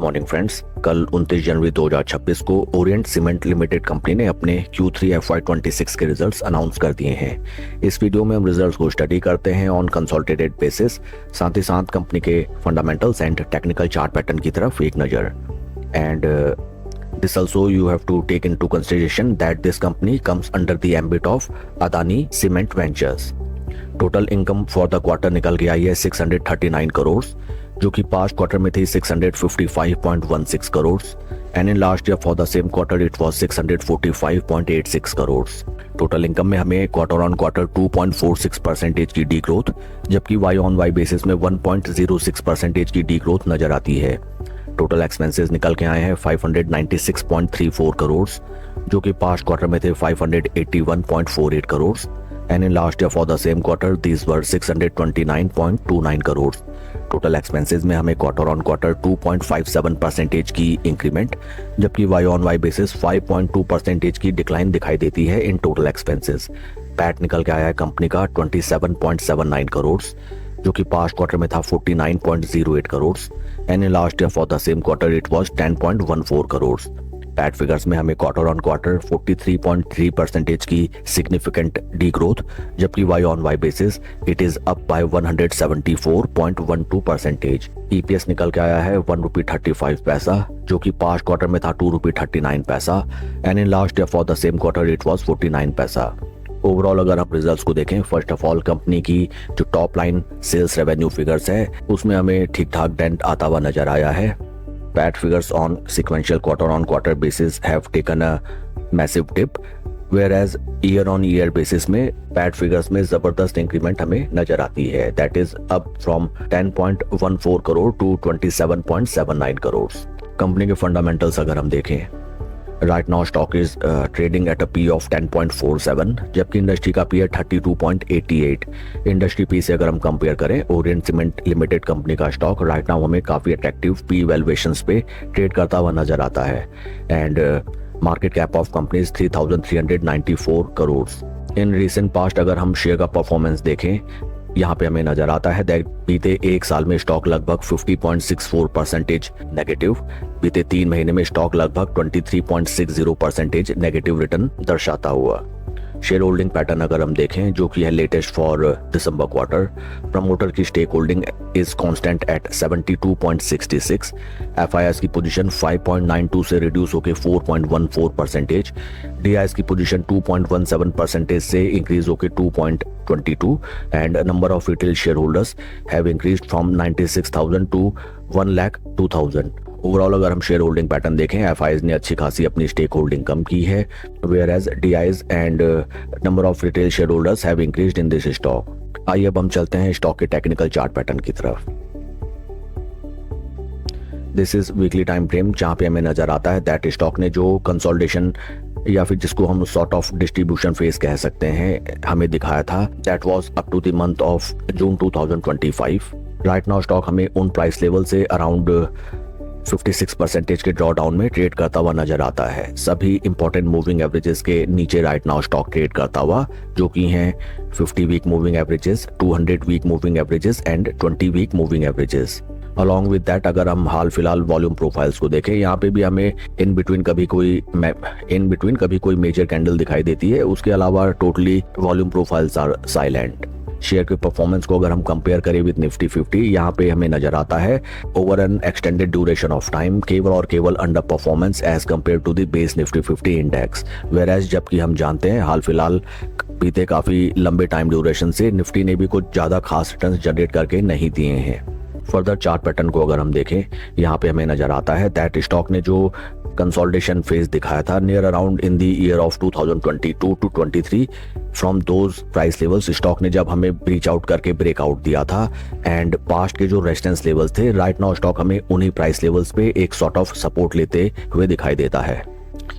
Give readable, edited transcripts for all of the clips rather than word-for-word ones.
Morning friends. कल 29 जनवरी 2026 को Orient cement limited company ने अपने Q3 FY26 के रिजल्ट्स अनाउंस कर दिए हैं। इस वीडियो में हम रिजल्ट्स को स्टडी करते हैं ऑन कंसोलिडेटेड बेसिस, साथ ही साथ कंपनी के fundamentals and technical chart pattern की तरफ एक नज़र। And this also you have to take into consideration that this company comes under the ambit of Adani Cement Ventures। Total income for the quarter निकल के आई है 639 करोड़, जो कि पास्ट क्वार्टर में थी 655.16 crore and in last year for the same quarter it was 645.86 crore. Total income में हमें quarter on quarter 2.46% की डी ग्रोथ, जबकि वाई ऑन वाई बेसिस में 1.06% की डी ग्रोथ नजर आती है। टोटल एक्सपेंसेस निकल के आए हैं 596.34 करोड़, जो कि पास्ट क्वार्टर में थे 581.48 crore and in last year for the same quarter these were 629.29 crore. Total expenses में हमें क्वार्टर ऑन क्वार्टर 2.57% की इंक्रीमेंट, जबकि वाई ऑन वाई बेसिस 5.2% की डिक्लाइन दिखाई देती है इन टोटल एक्सपेंसेस। पैट निकल के आया है कंपनी का 27.79 करोड़, जो कि पास्ट क्वार्टर में था 49.08 crore and in last year for the same quarter it was 10.14 crore. PAT figures में हमें क्वार्टर ऑन क्वार्टर 43.3% की सिग्निफिकेंट डी ग्रोथ, जबकि Y on Y basis it is up by 174.12%। EPS निकल के आया है 1 रुपी 35 पैसा, जो कि पास्ट क्वार्टर में था 2 रुपी 39 पैसा and in last year for the same quarter it was 49 पैसा। ओवरऑल अगर हम रिजल्ट्स को देखें, फर्स्ट ऑफ ऑल कंपनी की जो top line sales revenue figures है उसमें हमें ठीक ठाक डेंट आता हुआ नजर आया है। PAT figures on sequential quarter on quarter basis have taken a massive dip, whereas year on year basis में पैट फिगर्स में जबरदस्त इंक्रीमेंट हमें नजर आती है। That is up from 10.14 crore to 27.79 crore. Company के फंडामेंटल्स अगर हम देखें, right now stock is trading at a P of 10.47, जबकि इंडस्ट्री का पी है 32.88। इंडस्ट्री पी से अगर हम कंपेयर करें, ओरिएंट सीमेंट लिमिटेड कंपनी का स्टॉक राइट नाउ हमें काफी अट्रैक्टिव पी वैल्यूएशंस पे ट्रेड करता हुआ नजर आता है and market cap of company is 3,394 crore. In recent past अगर हम शेयर का परफॉर्मेंस देखें, यहाँ पे हमें नजर आता है दैट बीते एक साल में स्टॉक लगभग 50.64% नेगेटिव, बीते 3 महीने में स्टॉक लगभग 23.60% नेगेटिव रिटर्न दर्शाता हुआ। शेयर होल्डिंग पैटर्न अगर हम देखें, जो कि है latest for December quarter, promoter की stake holding is constant at 72.66, FIIs की पोजीशन 5.92 से रिड्यूस होकर 4.14%, डीआईएस की पोजीशन 2.17% से इंक्रीज होकर 2.22 and number of retail share holders have increased from 96,000 to 1,02,000। Overall अगर हम शेयर होल्डिंग पैटर्न देखें, एफआईएस ने अच्छी खासी अपनी स्टेक होल्डिंग कम की है, whereas DIs and number of retail share holders have increased in this stock. आइए अब हम चलते हैं स्टॉक के टेक्निकल चार्ट पैटर्न की तरफ। This is weekly time frame, जहां पे हमें नजर आता है दैट स्टॉक ने जो कंसोलिडेशन या फिर जिसको हम सॉर्ट ऑफ डिस्ट्रीब्यूशन फेज कह सकते हैं हमें दिखाया था, that was up to the month of June 2025। Right now stock हमें उन प्राइस लेवल से अराउंड 56% के ड्रॉ डाउन में ट्रेड करता हुआ नजर आता है। सभी इंपॉर्टेंट मूविंग एवरेजेस के नीचे राइट नाउ स्टॉक ट्रेड करता हुआ, जो कि हैं 50 week moving averages, 200 week moving averages and 20 week moving averages. Along with that अगर हम हाल फिलहाल वॉल्यूम प्रोफाइल्स को देखें, यहाँ पे भी हमें इन बिटवीन कभी कोई मेजर कैंडल दिखाई देती है, उसके अलावा totally volume profiles are silent. Share के परफॉर्मेंस को अगर हम कंपेयर करें विद निफ्टी 50, यहाँ पे हमें नजर आता है over an extended duration of time केवल और केवल under performance as compare to the base Nifty 50 index, whereas जबकि हम जानते हैं हाल फिलहाल बीते काफी लंबे टाइम ड्यूरेशन से निफ्टी ने भी कुछ ज्यादा खास रिटर्न जनरेट करके नहीं दिए हैं। फर्दर चार्ट पैटर्न को अगर हम देखें, यहाँ पे हमें नजर आता है दैट स्टॉक ने जो कंसोलिडेशन फेज दिखाया था near around in the year of 2022 to 23, from those price levels stock ने जब हमें ब्रीच आउट करके ब्रेकआउट दिया था एंड पास्ट के जो रेजिस्टेंस लेवल्स थे, राइट नाउ स्टॉक हमें उन्हीं प्राइस लेवल्स पे एक सॉर्ट ऑफ सपोर्ट लेते हुए दिखाई देता है।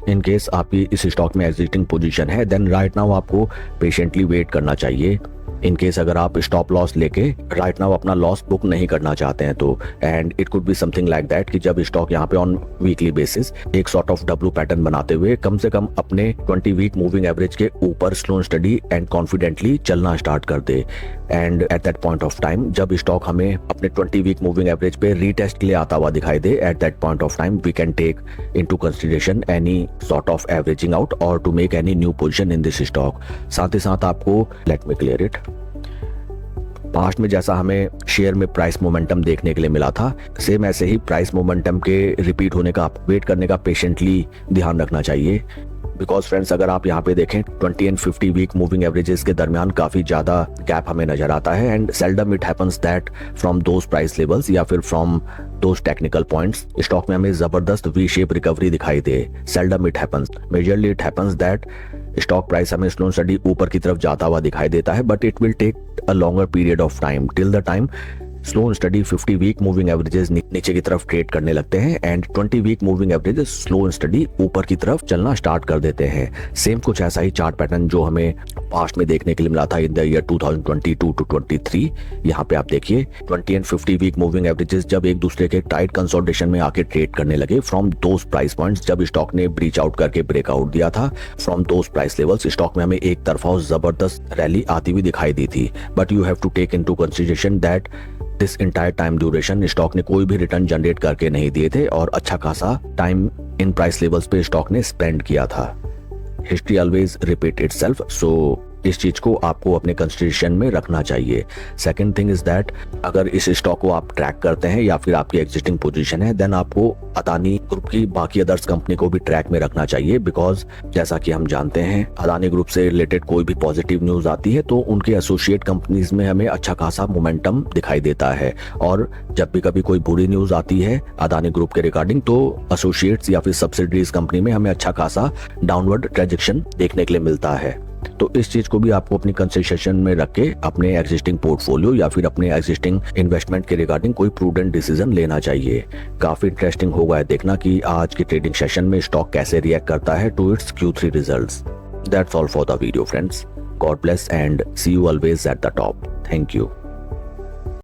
इन केस आपकी इस स्टॉक में एग्जिस्टिंग पोजीशन है, देन राइट नाउ आपको पेशेंटली वेट करना चाहिए। इन केस अगर आप स्टॉप लॉस लेके राइट नाउ अपना लॉस बुक नहीं करना चाहते हैं तो, and it could be something like that कि जब स्टॉक यहाँ पे ऑन वीकली बेसिस एक सॉर्ट ऑफ डब्ल्यू पैटर्न बनाते हुए कम से कम अपने 20 वीक मूविंग एवरेज के ऊपर स्लो स्टडी एंड कॉन्फिडेंटली चलना स्टार्ट कर दे and at that point of time जब स्टॉक हमें अपने 20 वीक मूविंग एवरेज पे रीटेस्ट के लिए आता हुआ दिखाई दे, at that point of time we can take into consideration any sort of averaging out or to make any new position in this stock. साथ ही साथ आपको let me clear it, past में जैसा हमें शेयर में प्राइस मोमेंटम देखने के लिए मिला था, सेम ऐसे ही प्राइस मोमेंटम के रिपीट होने का वेट करने का पेशेंटली ध्यान रखना चाहिए। बिकॉज फ्रेंड्स अगर आप यहाँ पे देखें 20 एंड 50 वीक मूविंग एवरेजेस के दरमियान काफी ज्यादा गैप हमें नजर आता है and seldom it happens that from those price levels या फिर from those technical points stock में हमें जबरदस्त वी शेप रिकवरी दिखाई दे। Seldom it happens, majorly it happens that stock price हमें स्लो एंड स्टडी ऊपर की तरफ जाता हुआ दिखाई देता है, but it will take a longer period of time till the time slow and steady 50 week moving averages नीचे की तरफ ट्रेड करने लगते हैं and 20 week moving averages slow and steady ऊपर की तरफ चलना स्टार्ट कर देते हैं। सेम कुछ ऐसा ही चार्ट पैटर्न जो हमें पास्ट में देखने के लिए मिला था इन द ईयर 2022 टू 23। यहाँ पे आप देखिए 20 एंड 50 वीक मूविंग एवरेजेस जब एक दूसरे के टाइट कंसोलिडेशन में आके ट्रेड करने लगे फ्रॉम दोज प्राइस पॉइंट्स, जब स्टॉक ने ब्रीच आउट करके ब्रेकआउट दिया था from those price levels, stock में हमें एक तरफा जबरदस्त रैली आती हुई दिखाई दी थी। But you have to take into consideration that this entire time duration stock ने कोई भी रिटर्न जनरेट करके नहीं दिए थे और अच्छा खासा टाइम इन प्राइस लेवल्स पे स्टॉक ने स्पेंड किया था। हिस्ट्री ऑलवेज रिपीट इटसेल्फ, सो इस चीज को आपको अपने कंसिडरेशन में रखना चाहिए। सेकंड थिंग इज दैट अगर इस स्टॉक को आप ट्रैक करते हैं या फिर आपकी एग्जिस्टिंग पोजीशन है, देन आपको अदानी ग्रुप की बाकी अदर्स कंपनी को भी ट्रैक में रखना चाहिए। बिकॉज जैसा कि हम जानते हैं अदानी ग्रुप से रिलेटेड कोई भी पॉजिटिव न्यूज आती है तो उनके एसोसिएट कंपनीज में हमें अच्छा खासा मोमेंटम दिखाई देता है, और जब भी कभी कोई बुरी न्यूज आती है अदानी ग्रुप के रिगार्डिंग तो एसोसिएट्स या फिर सब्सिडरीज कंपनी में हमें अच्छा खासा डाउनवर्ड ट्रांजैक्शन देखने के लिए मिलता है। तो इस चीज को भी आपको अपनी कंसिडरेशन में रख के अपने एग्जिस्टिंग पोर्टफोलियो या फिर अपने एग्जिस्टिंग इन्वेस्टमेंट के रिगार्डिंग कोई प्रूडेंट डिसीजन लेना चाहिए। काफी इंटरेस्टिंग होगा है देखना कि आज के ट्रेडिंग सेशन में स्टॉक कैसे रिएक्ट करता है to its Q3 results. That's all for the video friends. God bless and see you always at the top. Thank you.